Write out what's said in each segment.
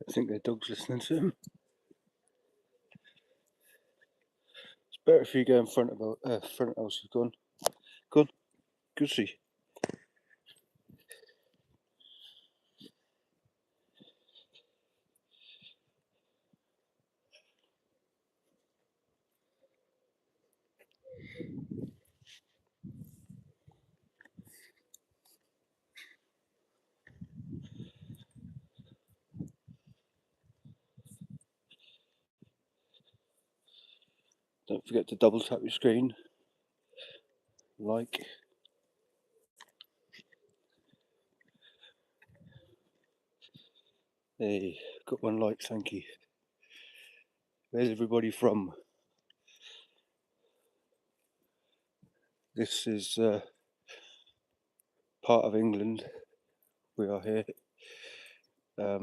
I think their dog's listening to him. It's better if you go in front of Elsa. Go on, Goosey. Don't forget to double tap your screen. Like. Hey, got one like, thank you. Where's everybody from? This is part of England. We are here. A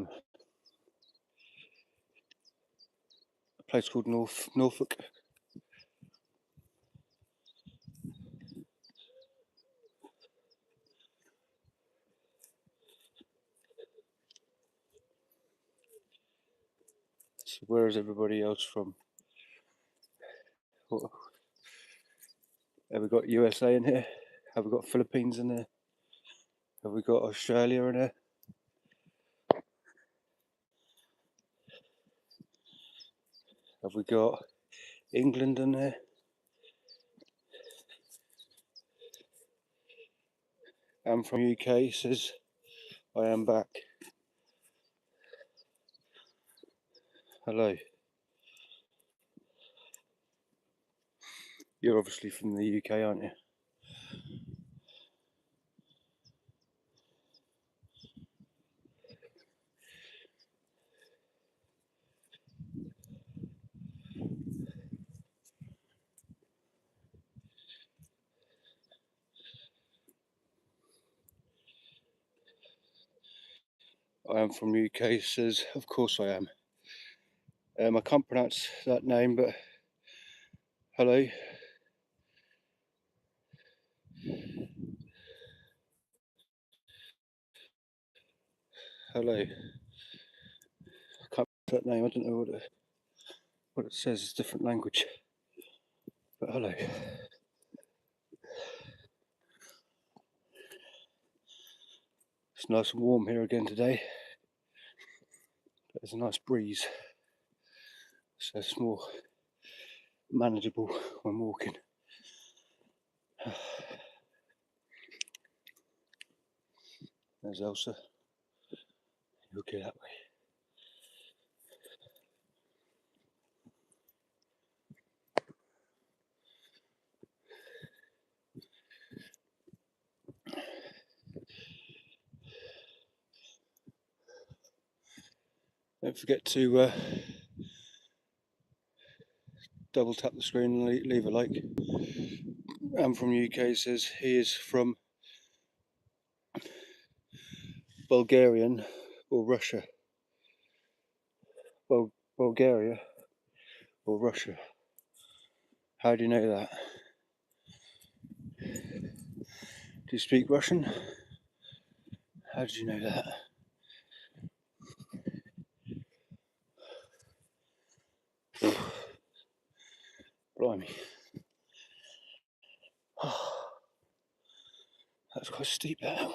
place called Norfolk. So where is everybody else from? Have we got USA in here? Have we got Philippines in there? Have we got Australia in there? Have we got England in there? I'm from UK, says I am back. Hello. You're obviously from the UK, aren't you? I am from UK, says of course I am. I can't pronounce that name, but hello. Hello. I can't pronounce that name. I don't know what it says. It's a different language. But hello. It's nice and warm here again today. There's a nice breeze, so it's more manageable when walking. There's Elsa. You'll go that way. Don't forget to double tap the screen and leave a like. I'm from UK, says he is from Bulgarian or Russia. Bulgaria or Russia. How do you know that? Do you speak Russian? How did you know that? Blimey. That's quite steep now.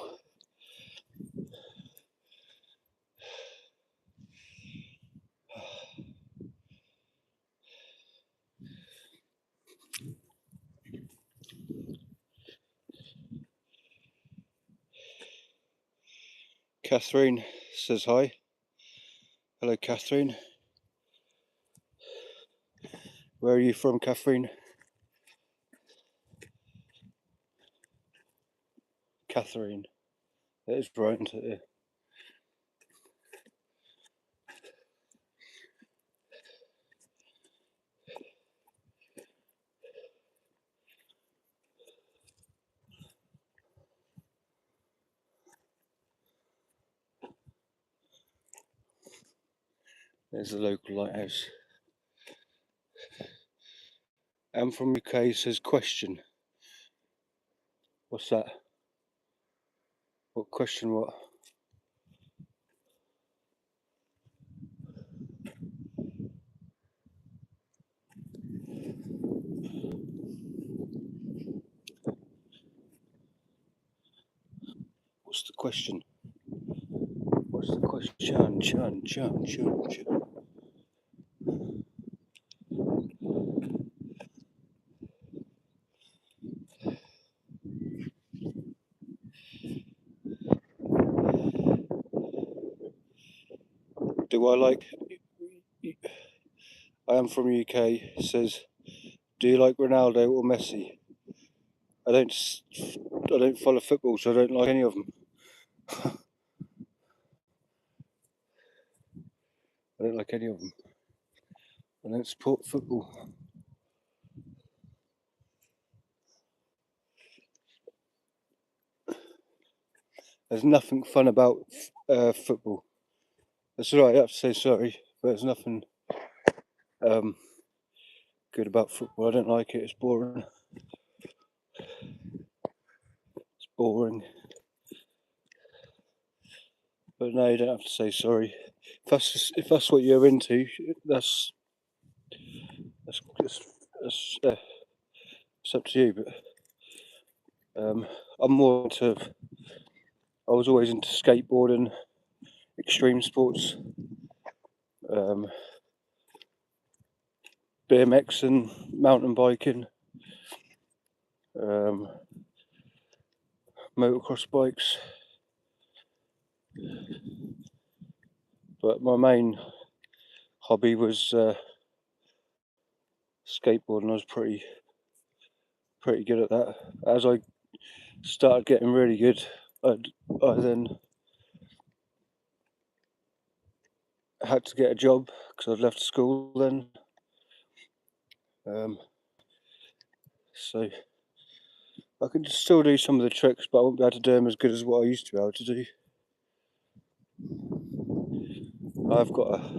Catherine says hi. Hello, Catherine. Where are you from, Catherine? Catherine. That is right, isn't it? There's the local lighthouse. I'm from UK says question. What's that? What question? What? What's the question? What's the question? Chun. Do I like? I am from UK says. Do you like Ronaldo or Messi? I don't follow football, so I don't like any of them. I don't like any of them. I don't support football. There's nothing fun about football. That's all right. I have to say sorry, but there's nothing good about football. I don't like it. It's boring. It's boring. But no, you don't have to say sorry. If that's what you're into, that's it's up to you. But I'm more into. I was always into skateboarding, extreme sports, um, BMX and mountain biking, motocross bikes. But my main hobby was skateboarding. I was pretty good at that. As I started getting really good, I then had to get a job because I'd left school then. So I can still do some of the tricks, but I won't be able to do them as good as what I used to be able to do. I've got I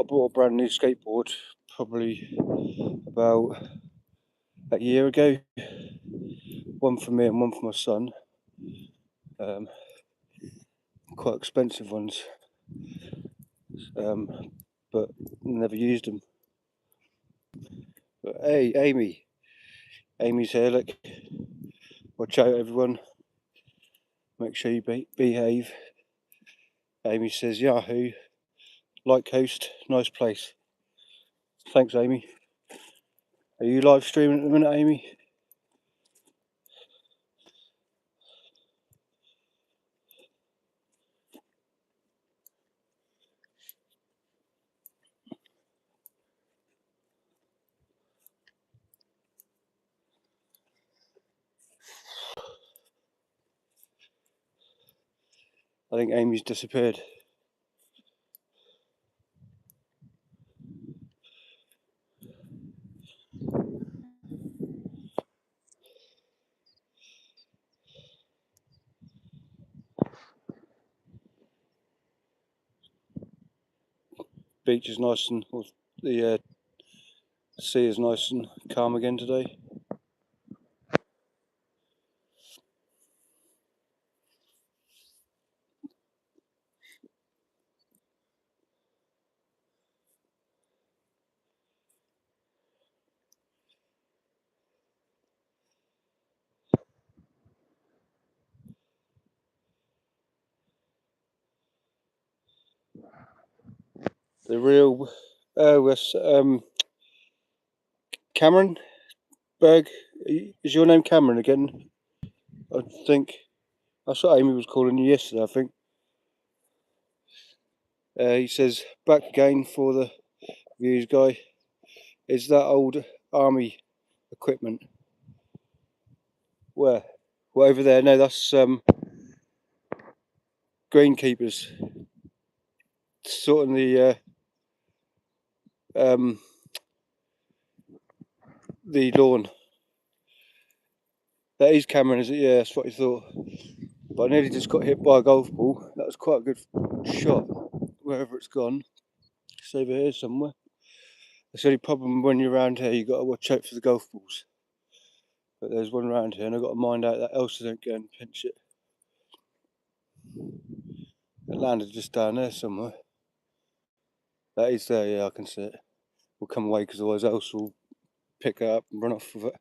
bought a brand new skateboard probably about a year ago. One for me and one for my son. Quite expensive ones, but never used them. But hey, Amy's here. Look, watch out, everyone. Make sure you behave. Amy says, Yahoo, like host, nice place. Thanks, Amy. Are you live streaming at the minute, Amy? I think Amy's disappeared. Beach is nice and the sea is nice and calm again today. The real, Cameron Berg. Is your name Cameron again? I think. That's what Amy was calling you yesterday, I think. He says, back again for the views, Guy. Is that old army equipment? Where? Well, over there. No, that's greenkeepers sorting the lawn. That is Cameron, is it? Yeah, that's what he thought. But I nearly just got hit by a golf ball. That was quite a good shot. Wherever it's gone, it's over here somewhere. That's the only problem when you're around here. You got to watch out for the golf balls. But there's one around here, and I've got to mind out that Elsa don't go and pinch it. It landed just down there somewhere. That is there, yeah, I can see it. We'll come away because otherwise Elsa will pick it up and run off with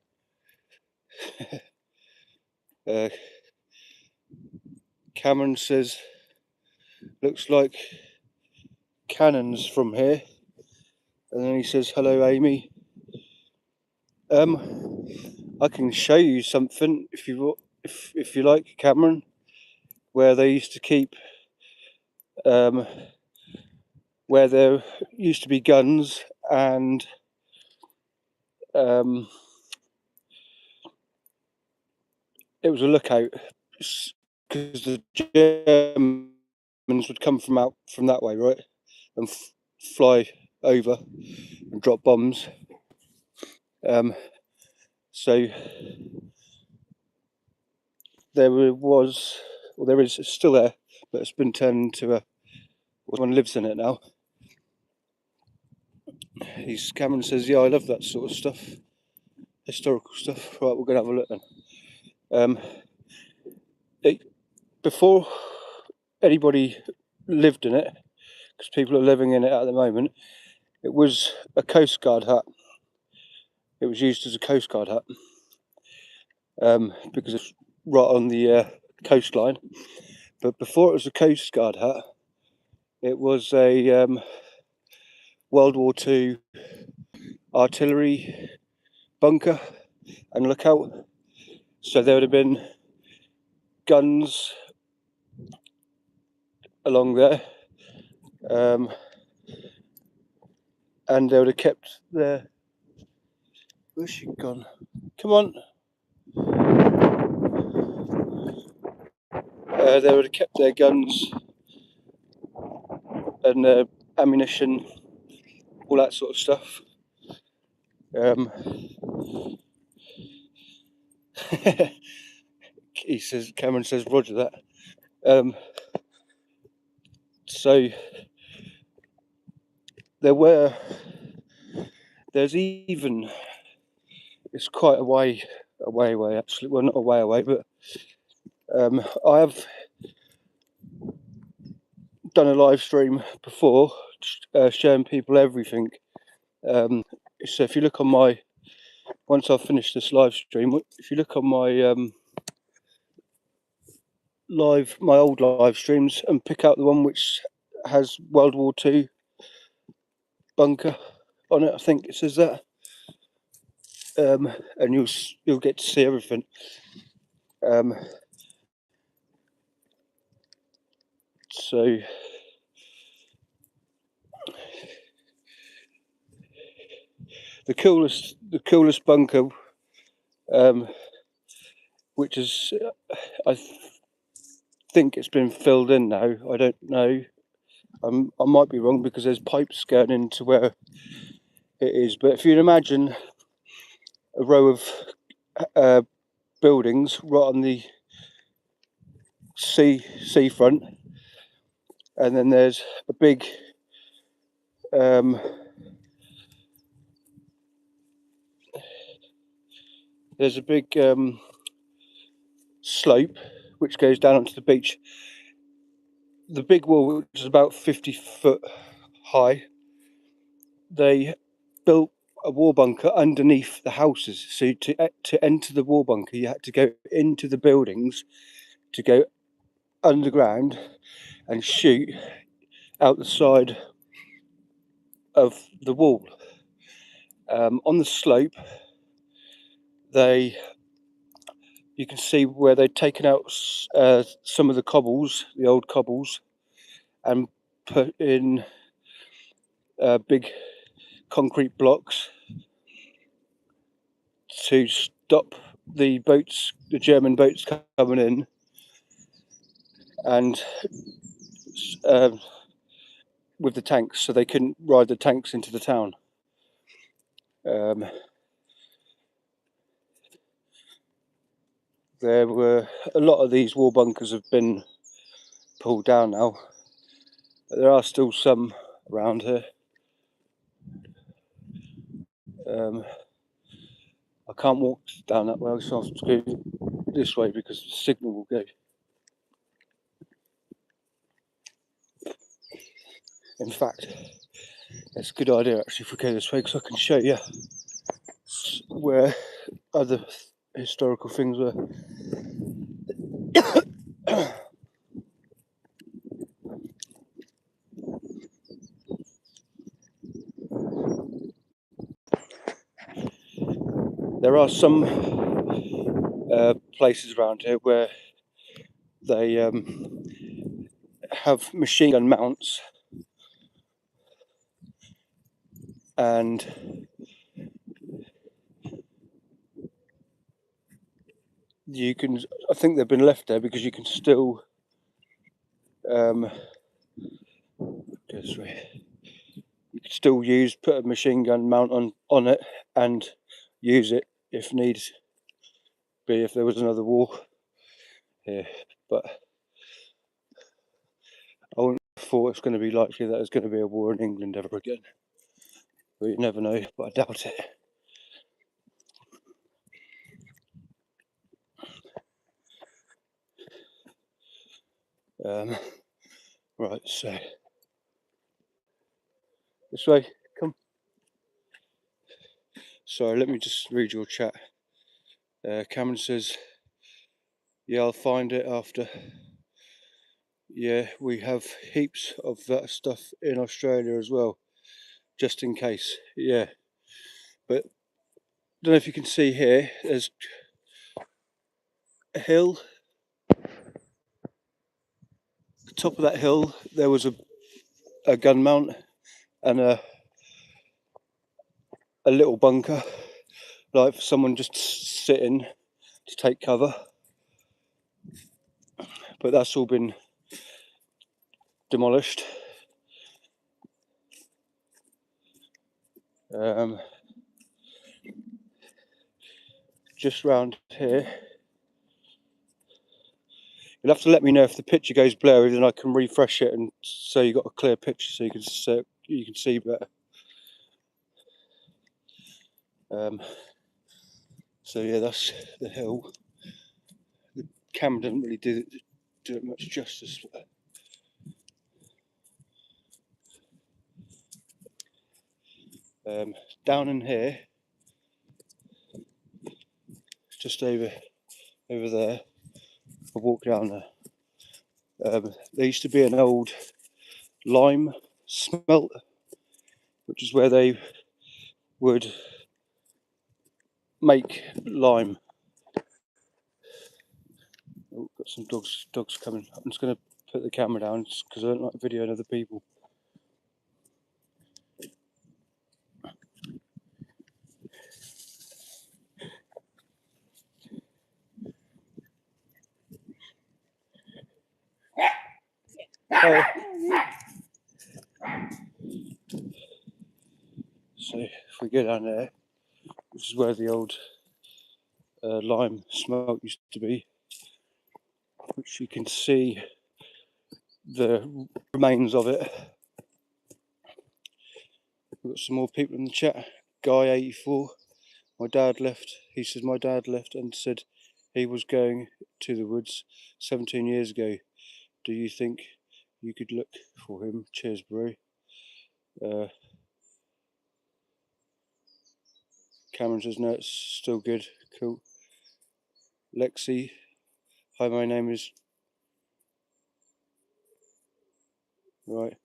it. Cameron says, looks like cannons from here. And then he says, hello, Amy. I can show you something if you like, Cameron, where they used to keep, where there used to be guns and it was a lookout because the Germans would come from that way, right, and fly over and drop bombs. So there is still there, but it's been turned into one lives in it now. Cameron says, yeah, I love that sort of stuff, historical stuff. Right, we're gonna have a look then. Before anybody lived in it, because people are living in it at the moment, it was a Coast Guard hut. It was used as a Coast Guard hut because it's right on the coastline. But before it was a Coast Guard hut, it was a World War II artillery bunker and lookout. So there would have been guns along there, and they would have kept their. Where's she gone? Come on. They would have kept their guns and ammunition, all that sort of stuff. Cameron says, Roger that. So there's even, it's quite a way away actually, well not a way away, but I have done a live stream before showing people everything. So if you look on once I've finished this live stream, if you look on my my old live streams and pick out the one which has World War II bunker on it, I think it says that, and you'll get to see everything. So the coolest bunker, which is I think it's been filled in now. I don't know. I might be wrong because there's pipes going into where it is. But if you imagine a row of buildings right on the seafront, and then there's a big slope which goes down onto the beach. The big wall, which is about 50 foot high, they built a war bunker underneath the houses. So to enter the war bunker, you had to go into the buildings, to go underground and shoot out the side of the wall. On the slope, you you can see where they'd taken out some of the cobbles, the old cobbles, and put in big concrete blocks to stop the boats, the German boats coming in, and with the tanks, so they couldn't ride the tanks into the town. There were a lot of these war bunkers have been pulled down now, but there are still some around here. I can't walk down that way, so I'll have to go this way because the signal will go. In fact, it's a good idea actually if we go this way, because I can show you where other historical things were. There are some places around here where they have machine gun mounts, and you can, I think they've been left there because you can still you can still put a machine gun mount on it and use it if needs be, if there was another war here. But I wouldn't have thought it's going to be likely that there's going to be a war in England ever again. But you never know, but I doubt it. Right, so this way, come. Sorry, let me just read your chat. Cameron says, yeah, I'll find it after. Yeah, we have heaps of that stuff in Australia as well, just in case. Yeah, but I don't know if you can see here, there's a hill. The top of that hill, there was a gun mount and a little bunker, like for someone just sitting to take cover. But that's all been demolished. Just round here, you'll have to let me know if the picture goes blurry, then I can refresh it and so you got a clear picture so you can see better. So yeah, that's the hill. The camera doesn't really do it much justice. Down in here, just over there, I walk down there. There used to be an old lime smelt, which is where they would make lime. Oh, got some dogs coming. I'm just going to put the camera down because I don't like videoing other people. Oh. So if we go down there, this is where the old lime smelt used to be, which you can see the remains of it. We've got some more people in the chat. Guy84, my dad left. He says my dad left and said he was going to the woods 17 years ago. Do you think you could look for him? Cheers, bro. Cameron says no, it's still good. Cool. Lexi, hi, my name is. Right.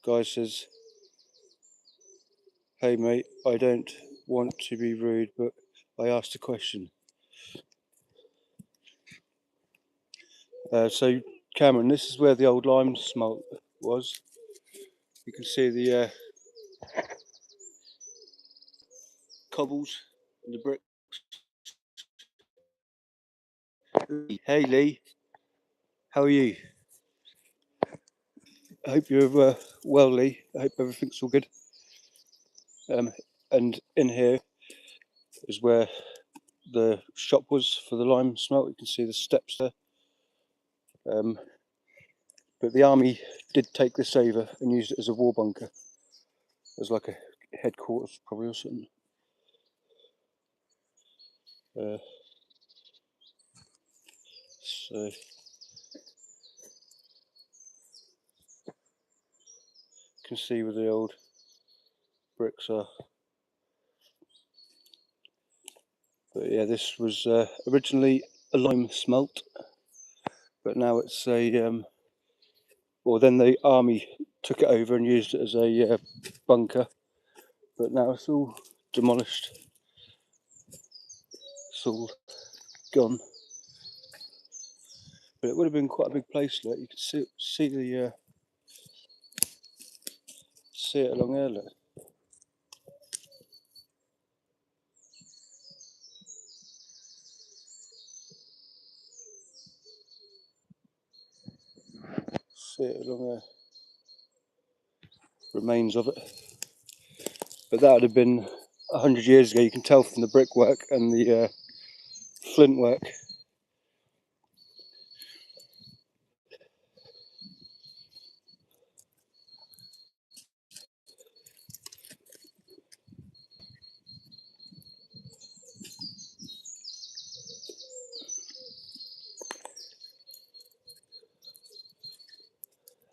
Guy says, hey mate, I don't want to be rude, but I asked a question. So Cameron, this is where the old lime smelt was. You can see the cobbles and the bricks. Hey Lee, how are you? I hope you're well, Lee. I hope everything's all good. And in here is where the shop was for the lime smelt. You can see the steps there. But the army did take this over and used it as a war bunker, as like a headquarters probably or something. So you can see where the old bricks are. But yeah, this was originally a lime smelt, but now it's a well, then the army took it over and used it as a bunker, but now it's all demolished. It's all gone. But it would have been quite a big place. Look, you can see it along there. Look. See it along there. Remains of it. But that would have been 100 years ago. You can tell from the brickwork and the flint work.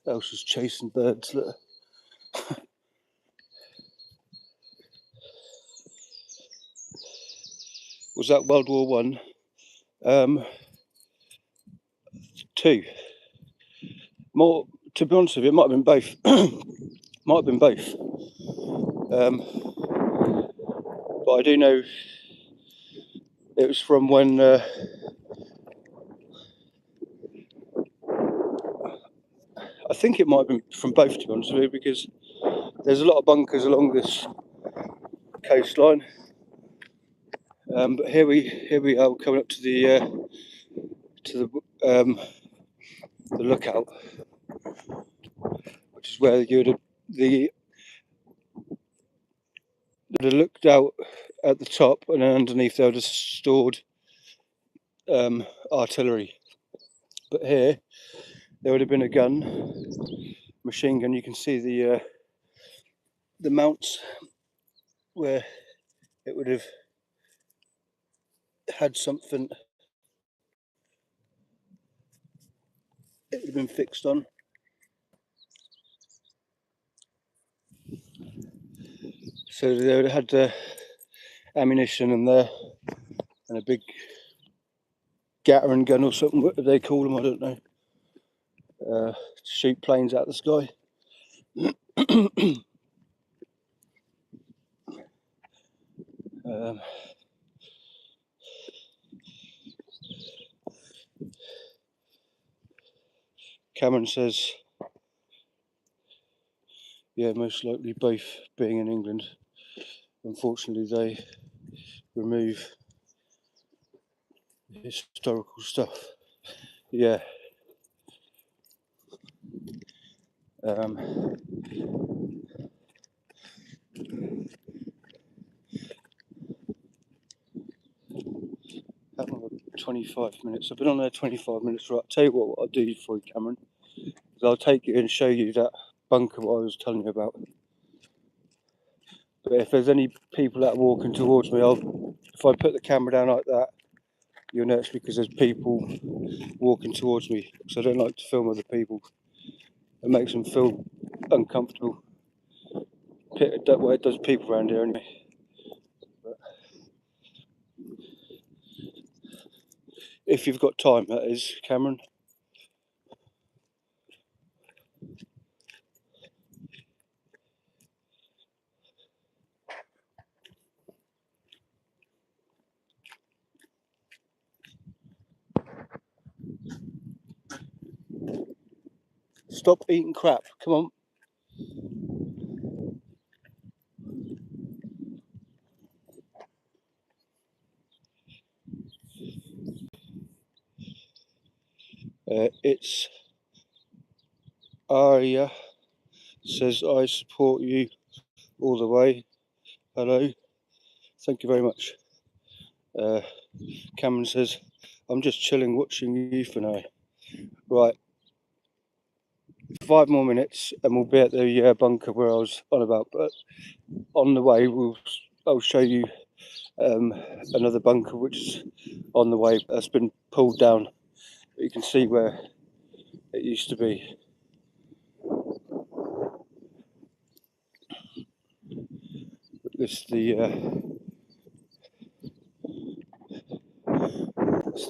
Elsa's chasing birds. Look. Was that World War One? Two. More, to be honest with you, it might have been both. Might have been both. But I do know it was from when I think it might have been from both, to be honest with you, because there's a lot of bunkers along this coastline. But here we are coming up to the lookout, which is where you would have looked out at the top, and then underneath there would have stored artillery. But here there would have been a gun, machine gun. You can see the mounts where it would have had something. It would have been fixed on. So they would have had ammunition in there and a big Gatling gun or something, what do they call them? I don't know. To shoot planes out of the sky. Cameron says, yeah, most likely both being in England. Unfortunately, they remove historical stuff. Yeah. Haven't got 25 minutes. I've been on there 25 minutes. Right, I'll tell you what I'll do for you, Cameron, is I'll take you and show you that bunker what I was telling you about. But if there's any people that are walking towards me, if I put the camera down like that, you'll know it's because there's people walking towards me. So I don't like to film other people. It makes them feel uncomfortable. That way it does people around here anyway. But if you've got time, that is, Cameron. stop eating crap. Come on. It's Aria says, I support you all the way. Hello. Thank you very much. Cameron says, I'm just chilling watching you for now. Right. 5 more minutes and we'll be at the bunker where I was on about. But on the way, I'll show you another bunker which is on the way that's been pulled down. You can see where it used to be. This is the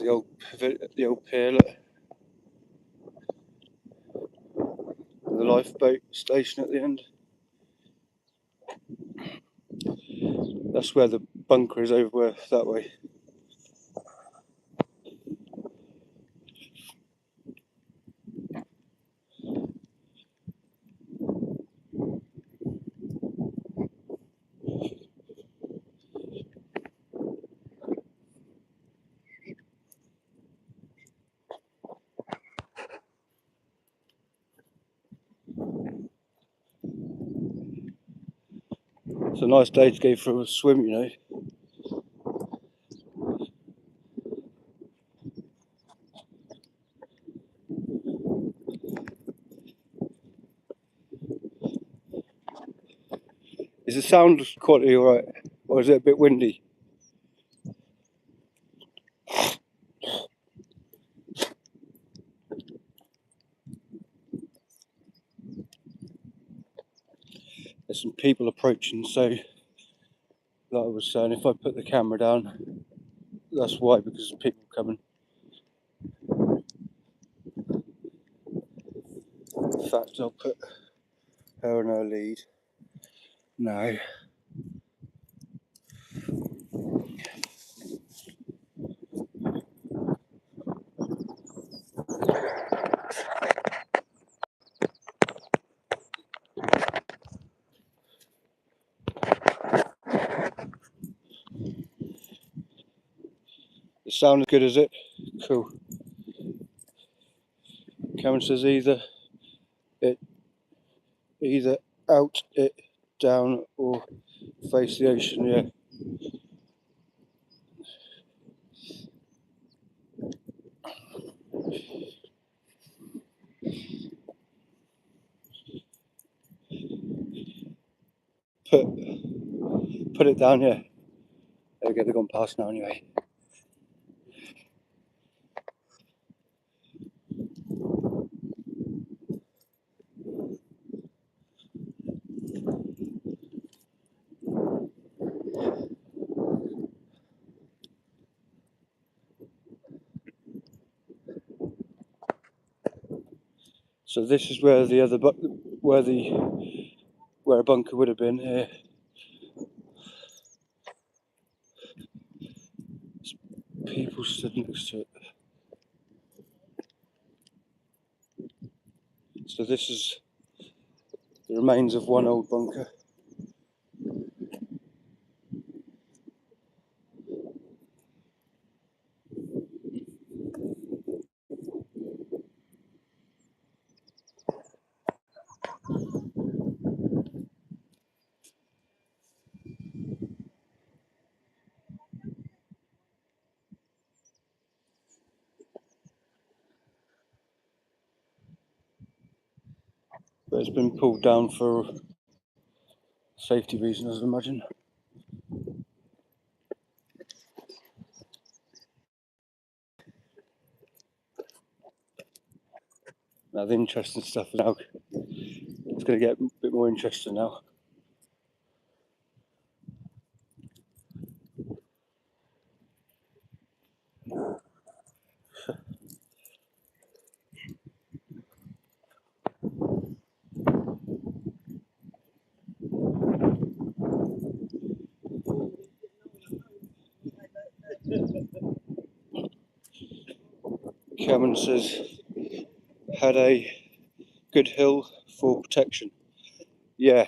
old pier, look. The lifeboat station at the end. That's where the bunker is, over that way. It's a nice day to go for a swim, you know. Is the sound quality alright? Or is it a bit windy? There's some people approaching, so like I was saying, if I put the camera down, that's why, because there's people coming. In fact, I'll put her in her lead now. The sound as good as it? Cool. Cameron says either out it, down, or face the ocean, yeah. Put it down, yeah. There we go, they've gone past now anyway. So this is where the other where a bunker would have been here. People stood next to it. So this is the remains of one old bunker. But it's been pulled down for safety reasons, I imagine. Now the interesting stuff now, it's going to get a bit more interesting now. Cameron says, had a good hill for protection. Yeah,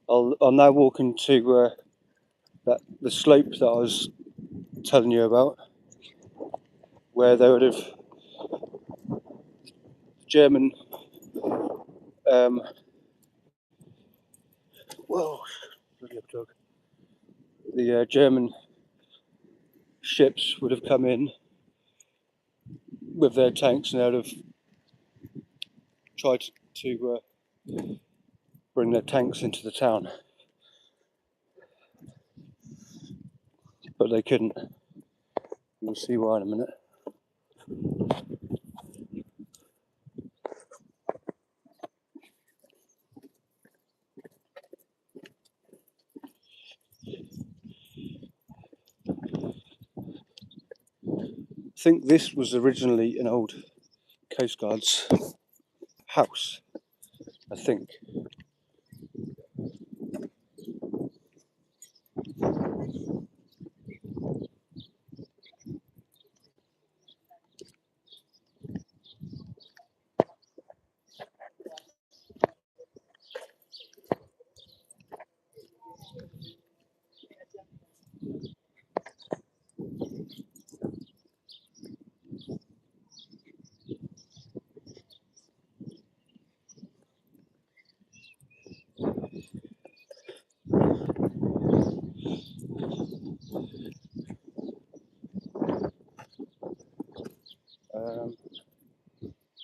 I'm now walking to the slope that I was telling you about, where they would have German whoa, bloody up dog. The German ships would have come in with their tanks and they would have tried to bring their tanks into the town, but they couldn't. You'll see why in a minute. I think this was originally an old Coast Guard's house, I think.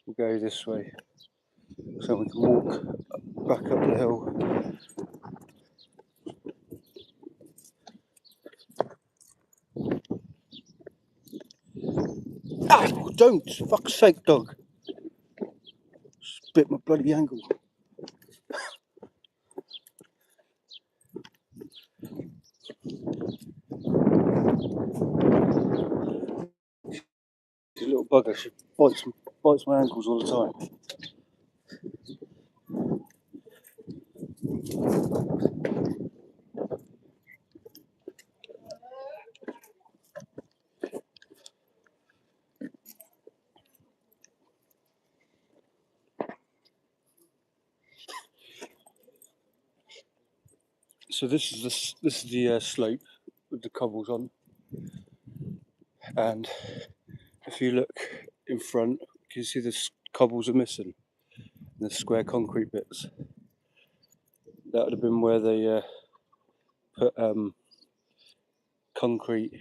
We'll go this way so we can walk back up the hill. Ow, don't! Fuck's sake, dog! Split my bloody ankle. This little bugger, she bites my ankles all the time. So this is the slope with the cobbles on, and if you look in front, you can see the cobbles are missing, and the square concrete bits. That would have been where they put concrete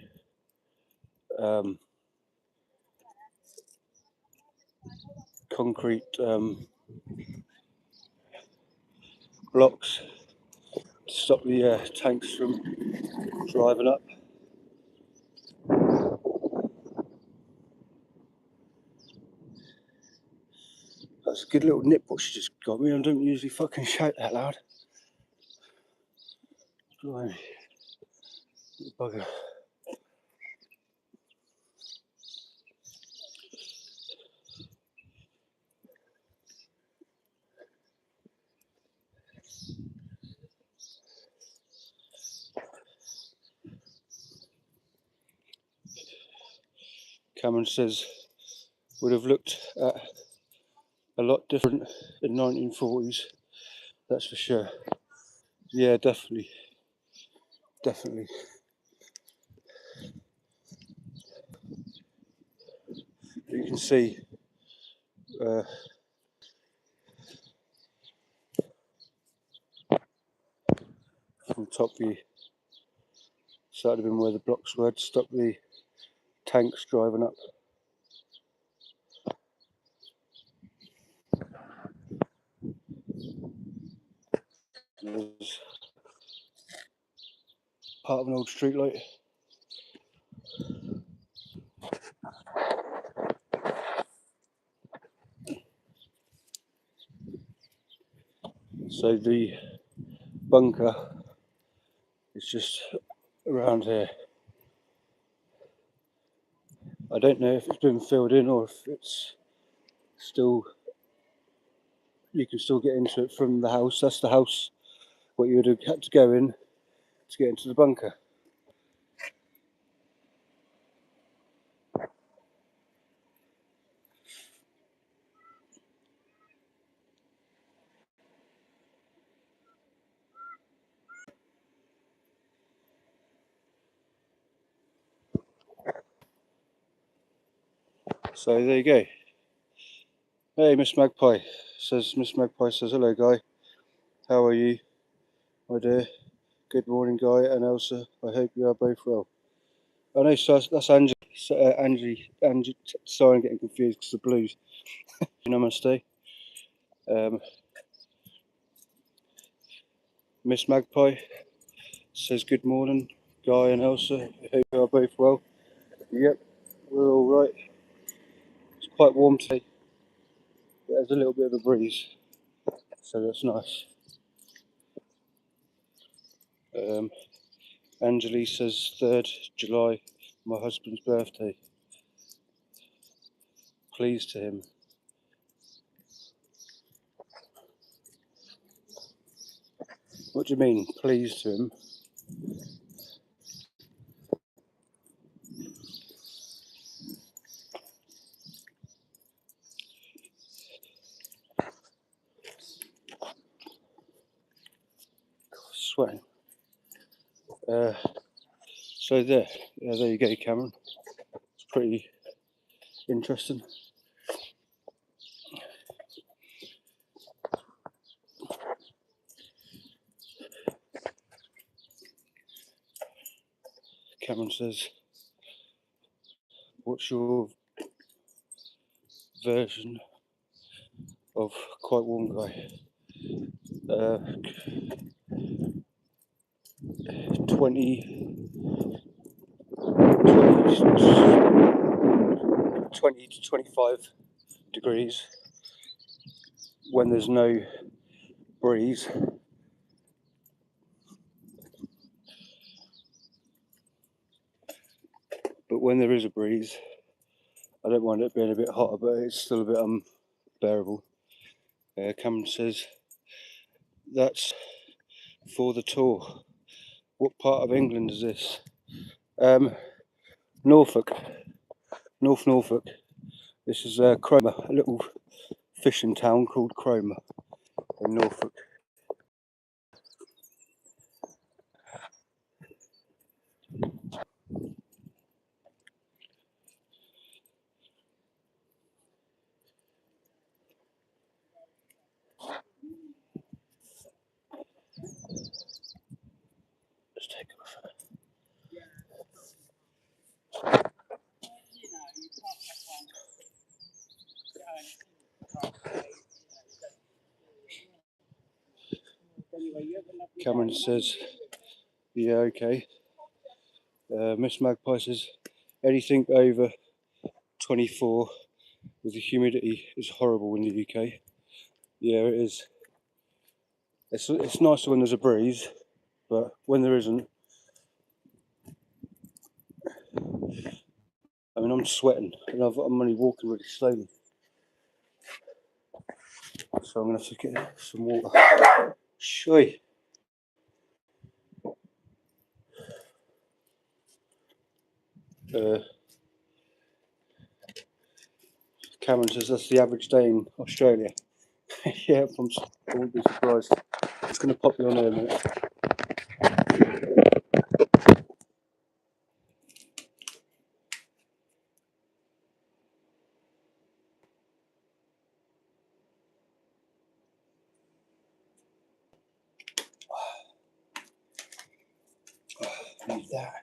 blocks to stop the tanks from driving up. That's a good little nip what she just got me. I don't usually fucking shout that loud. Blimey. Bugger. Cameron says would have looked at a lot different in 1940s, that's for sure. Yeah, definitely. You can see from top view, so that would have been where the blocks were to stop the tanks driving up. There's part of an old street light. So the bunker is just around here. I don't know if it's been filled in or if it's still, you can still get into it from the house. That's the house what you would have had to go in to get into the bunker. So there you go. Hey, Miss Magpie says, hello, Guy. How are you, my dear? Good morning, Guy and Elsa. I hope you are both well. Oh no, so that's Angie. Angie. Sorry, I'm getting confused because the blues. Namaste. Miss Magpie says good morning, Guy and Elsa. I hope you are both well. Yep, we're all right. It's quite warm today. There's a little bit of a breeze, so that's nice. Angeli says 3rd July, my husband's birthday. Pleased to him. What do you mean, pleased to him? Sweating. So there you go, Cameron. It's pretty interesting. Cameron says, what's your version of quite warm, Guy? 20 to 25 degrees when there's no breeze. But when there is a breeze, I don't mind it being a bit hotter, but it's still a bit unbearable. Cameron says, that's for the tour. What part of England is this? Norfolk. North Norfolk. This is Cromer, a little fishing town called Cromer in Norfolk. Let's take it off. Cameron says, yeah, okay. Miss Magpie says, anything over 24 with the humidity is horrible in the UK. Yeah, it is. It's nicer when there's a breeze, but when there isn't, I mean, I'm sweating and I'm only walking really slowly. So I'm going to have to get some water. Shui. Cameron says that's the average day in Australia. Yeah, I wouldn't be surprised. I'm just going to pop you on there a minute. Need that.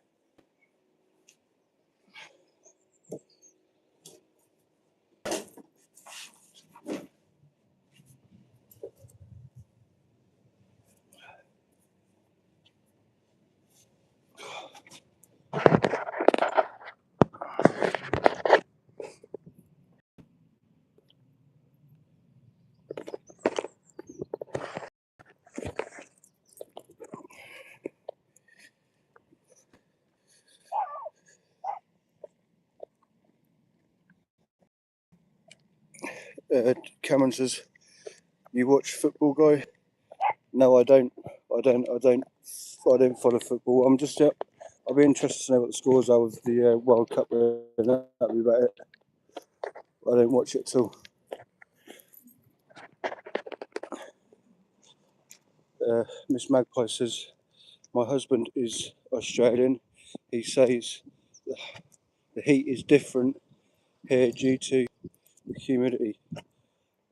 Cameron says, you watch football, Guy? No, I don't. I don't follow football. I'll be interested to know what the scores are with the World Cup. That'll be about it. I don't watch it at all. Miss Magpie says, my husband is Australian. He says the heat is different here due to humidity.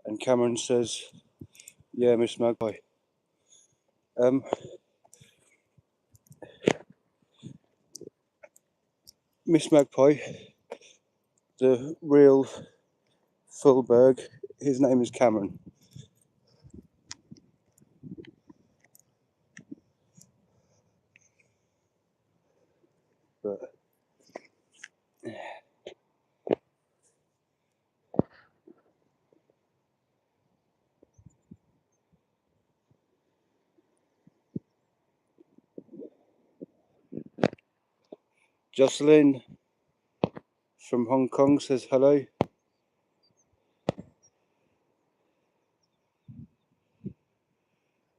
And Cameron says, yeah, Miss Magpie. Miss Magpie, the real Fulberg, his name is Cameron. But Jocelyn from Hong Kong says hello.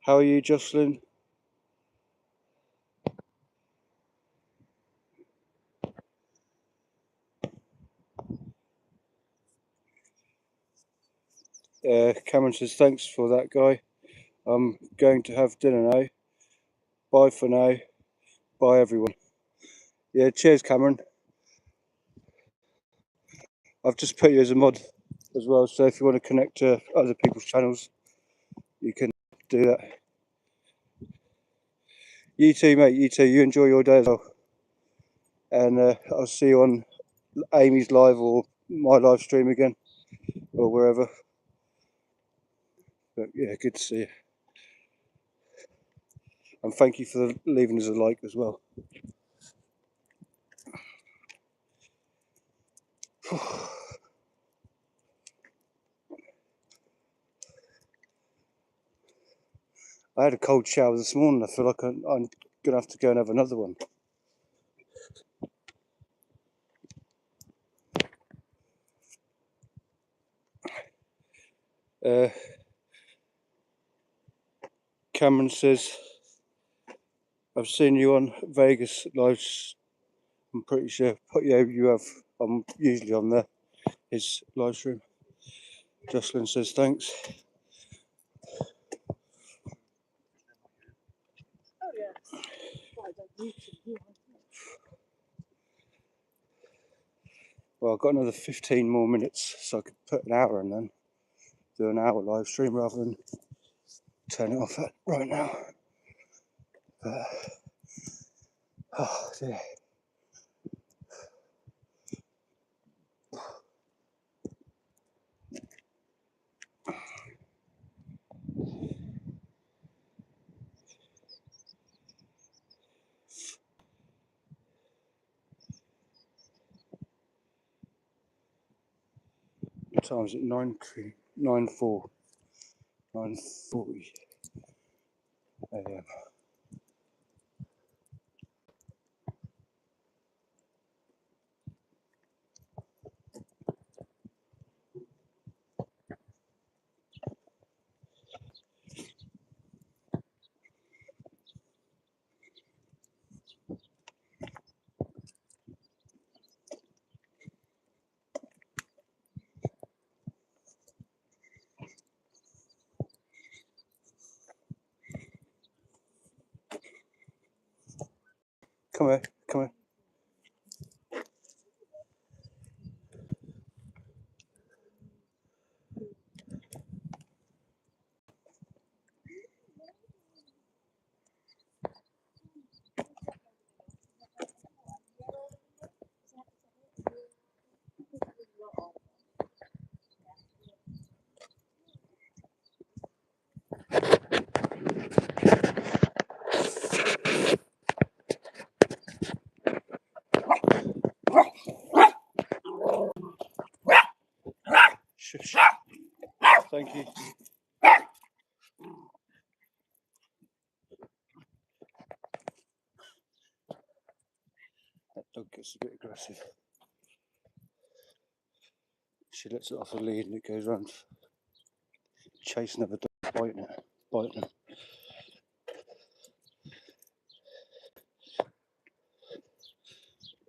How are you, Jocelyn? Cameron says thanks for that, Guy. I'm going to have dinner now. Bye for now. Bye, everyone. Yeah, cheers, Cameron. I've just put you as a mod as well, so if you want to connect to other people's channels, you can do that. You too, mate. You too. You enjoy your day as well. And I'll see you on Amy's live or my live stream again, or wherever. But yeah, good to see you. And thank you for leaving us a like as well. I had a cold shower this morning. I feel like I'm going to have to go and have another one. Cameron says, I've seen you on Vegas lives. I'm pretty sure. Yeah, you have. I'm usually on there. His live stream. Jocelyn says thanks. Well, I've got another 15 more minutes, so I could put an hour and then do an hour live stream rather than turn it off right now. But, oh dear. What time is it? 9:40 a.m. Come here, come here. Shush. Thank you. That dog gets a bit aggressive. She lets it off the lead and it goes around chasing other dogs, biting them.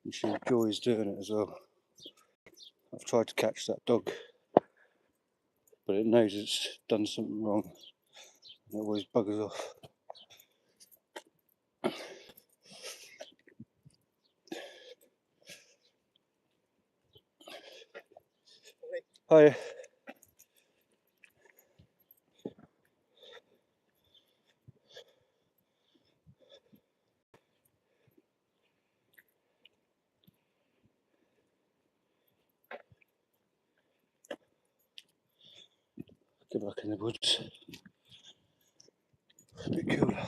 And she enjoys doing it as well. I've tried to catch that dog, but it knows it's done something wrong and it always buggers off. Hi. Get back in the woods. It's a bit cooler.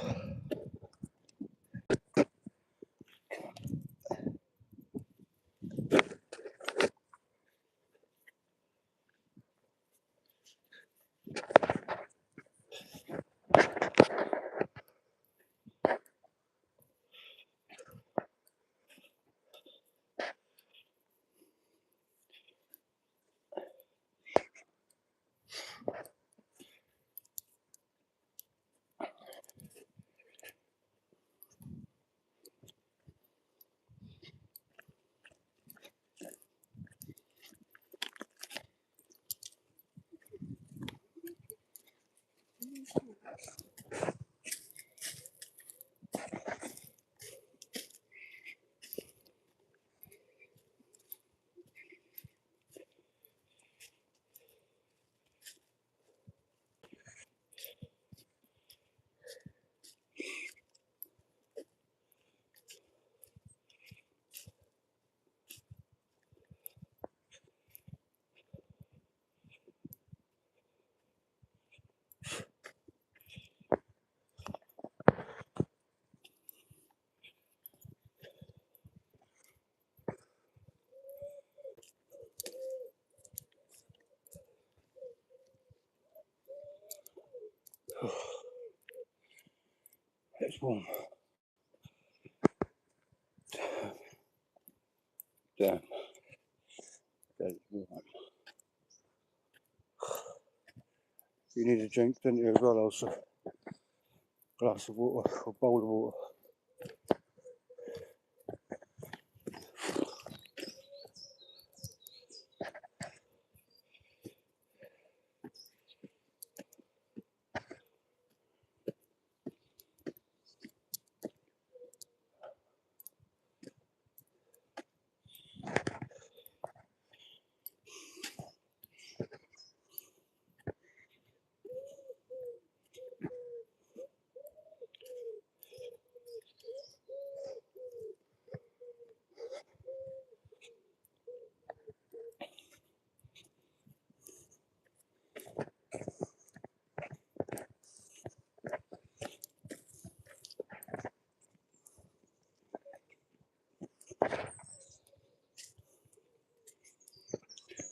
It's warm. Damn. That's warm. You need a drink, don't you, as well, also? Glass of water or bowl of water.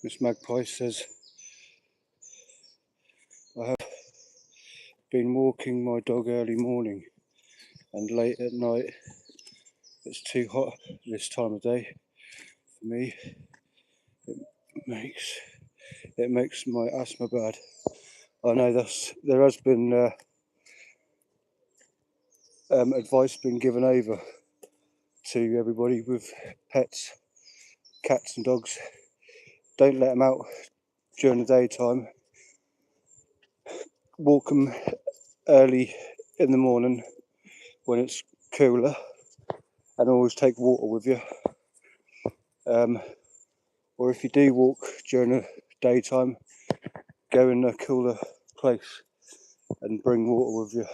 Miss Magpie says, I have been walking my dog early morning and late at night. It's too hot this time of day for me. It makes my asthma bad. I know there has been advice been given over to everybody with pets, cats and dogs. Don't let them out during the daytime. Walk them early in the morning when it's cooler, and always take water with you. Or if you do walk during the daytime, go in a cooler place and bring water with you.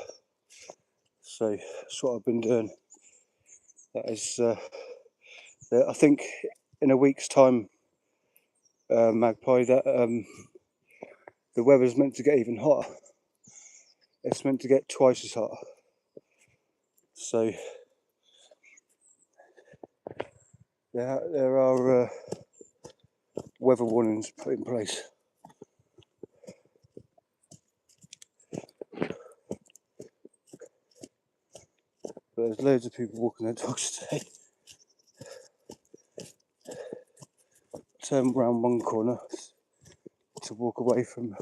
So that's what I've been doing. That is, I think in a week's time, Magpie, that the weather's meant to get even hotter. It's meant to get twice as hot. So there are weather warnings put in place. But there's loads of people walking their dogs today. Turn round one corner to walk away from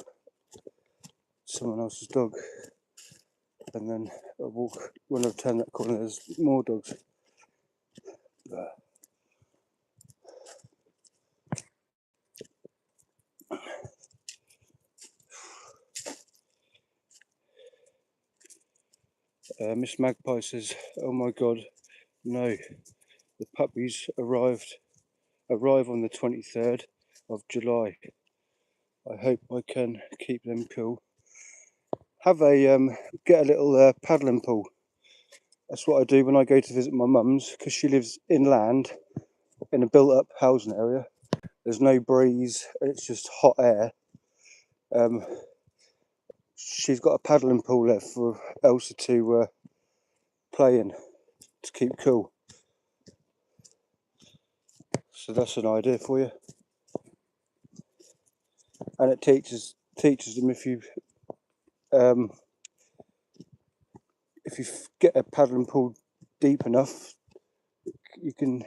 someone else's dog, and then I walk, when I've turned that corner there's more dogs. Miss Magpie says, oh my god, no, the puppies arrive on the 23rd of July. I hope I can keep them cool. Have a get a little paddling pool. That's what I do when I go to visit my mum's, because she lives inland in a built-up housing area. There's no breeze, it's just hot air. She's got a paddling pool there for Elsa to play in to keep cool. So that's an idea for you. And it teaches them if you get a paddling pool deep enough, you can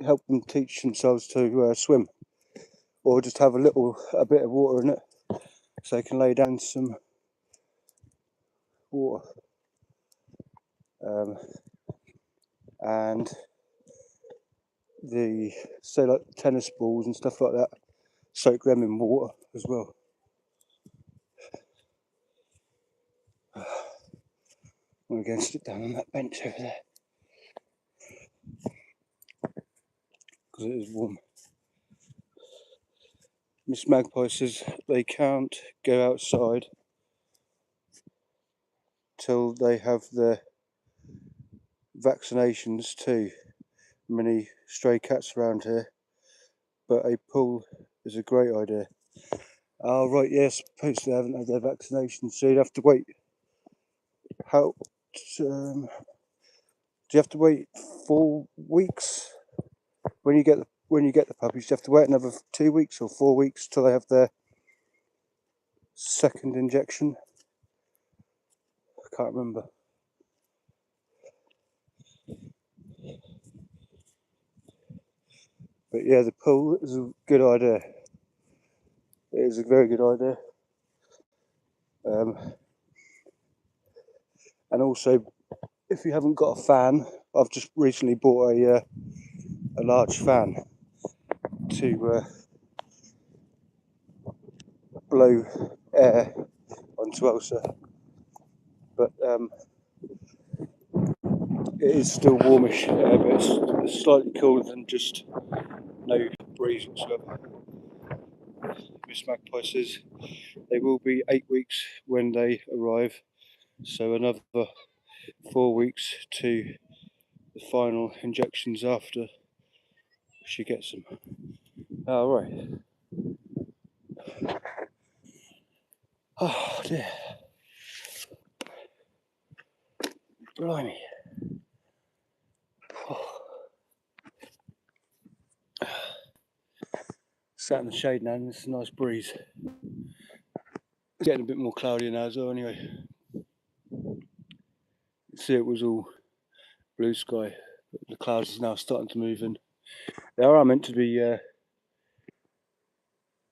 help them teach themselves to swim, or just have a bit of water in it, so they can lay down some water. And say like tennis balls and stuff like that, soak them in water as well. I'm going to sit down on that bench over there because it is warm. Miss Magpie says they can't go outside till they have their vaccinations too. Many stray cats around here, but a pool is a great idea. Oh right, yes, supposedly they haven't had their vaccinations, so you'd have to wait. How? Do you have to wait 4 weeks when you get the puppies? You have to wait another 2 weeks or 4 weeks till they have their second injection. I can't remember. But yeah, the pool is a good idea. It is a very good idea. And also, if you haven't got a fan, I've just recently bought a large fan to blow air onto Elsa. But it is still warmish, but it's slightly cooler than just no breeze whatsoever. Miss Magpie says they will be 8 weeks when they arrive, so another 4 weeks to the final injections after she gets them. Oh, right. Oh dear. Blimey. Oh. Sat in the shade now and it's a nice breeze. It's getting a bit more cloudy now as well anyway. See, it was all blue sky, but the clouds are now starting to move in. There are meant to be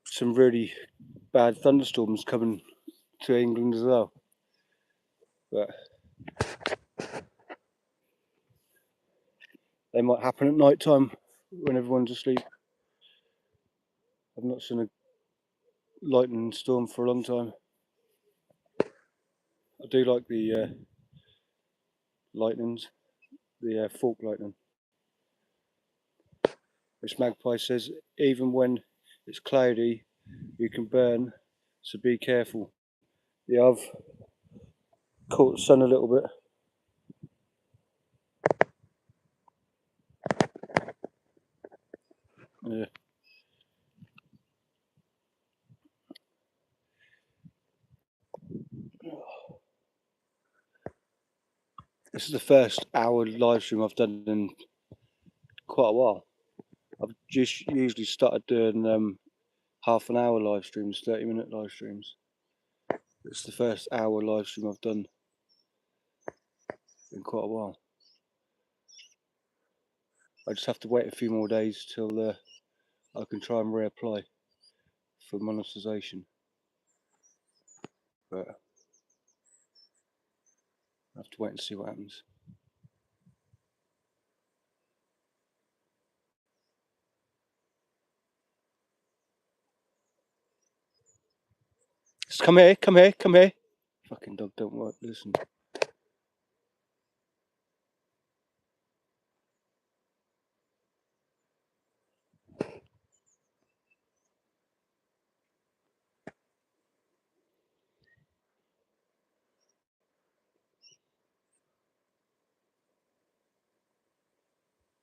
some really bad thunderstorms coming to England as well, but they might happen at night time when everyone's asleep. I've not seen a lightning storm for a long time. I do like the lightnings, the fork lightning. Miss Magpie says even when it's cloudy you can burn, so be careful. Yeah, I've caught the sun a little bit. Yeah. This is the first hour live stream I've done in quite a while. I've just usually started doing half an hour live streams, 30-minute live streams. It's the first hour live stream I've done in quite a while. I just have to wait a few more days till I can try and reapply for monetization. But I have to wait and see what happens. Just come here, come here, come here. Fucking dog don't work, listen.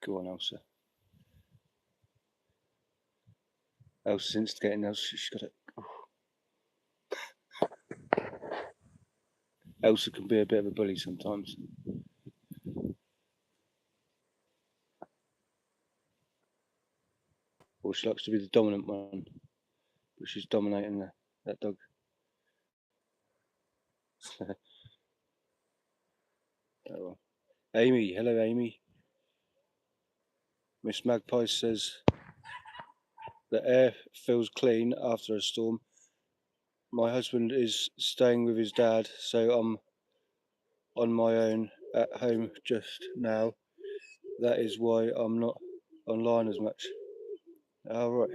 Go on, Elsa. Elsa's instigating. Elsa, she's got it. Elsa can be a bit of a bully sometimes. Or she likes to be the dominant one, but she's dominating that dog. Oh, well. Amy, hello Amy. Miss Magpie says the air feels clean after a storm. My husband is staying with his dad, so I'm on my own at home just now. That is why I'm not online as much. Oh, right.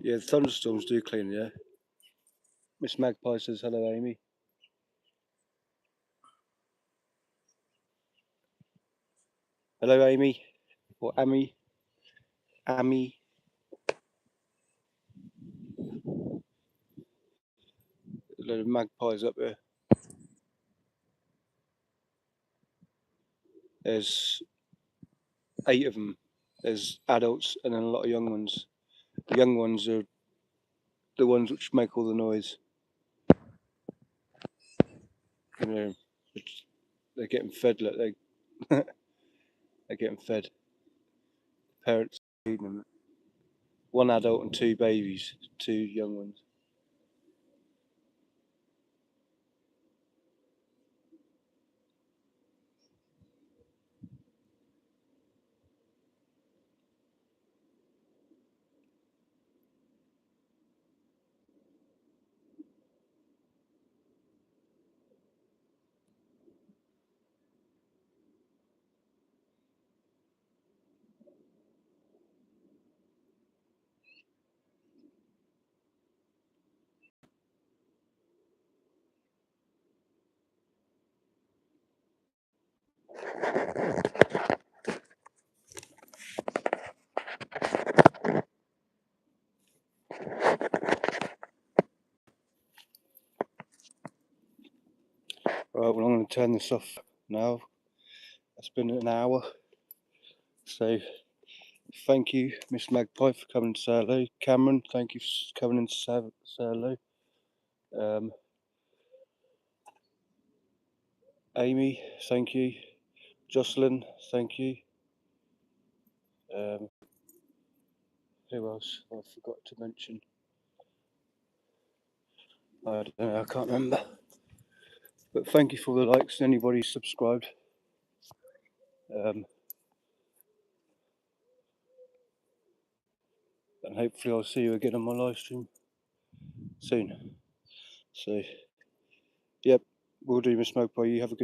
Yeah, the thunderstorms do clean, yeah. Miss Magpie says hello, Amy. Hello, Amy. Or Amy. Amy. A load of magpies up there. There's 8 of them. There's adults and then a lot of young ones. The young ones are the ones which make all the noise. You know, they're getting fed. Look, they're getting fed. Parents feeding them. 1 adult and 2 babies, 2 young ones. Right, well, I'm going to turn this off now. It's been an hour. So, thank you, Miss Magpie, for coming to say hello. Cameron, thank you for coming in to say hello. Amy, thank you. Jocelyn, thank you. Who else I forgot to mention? I don't know, I can't remember. But thank you for the likes and anybody subscribed. And hopefully I'll see you again on my live stream soon. So, yep, we'll do, Miss Magpie. You have a good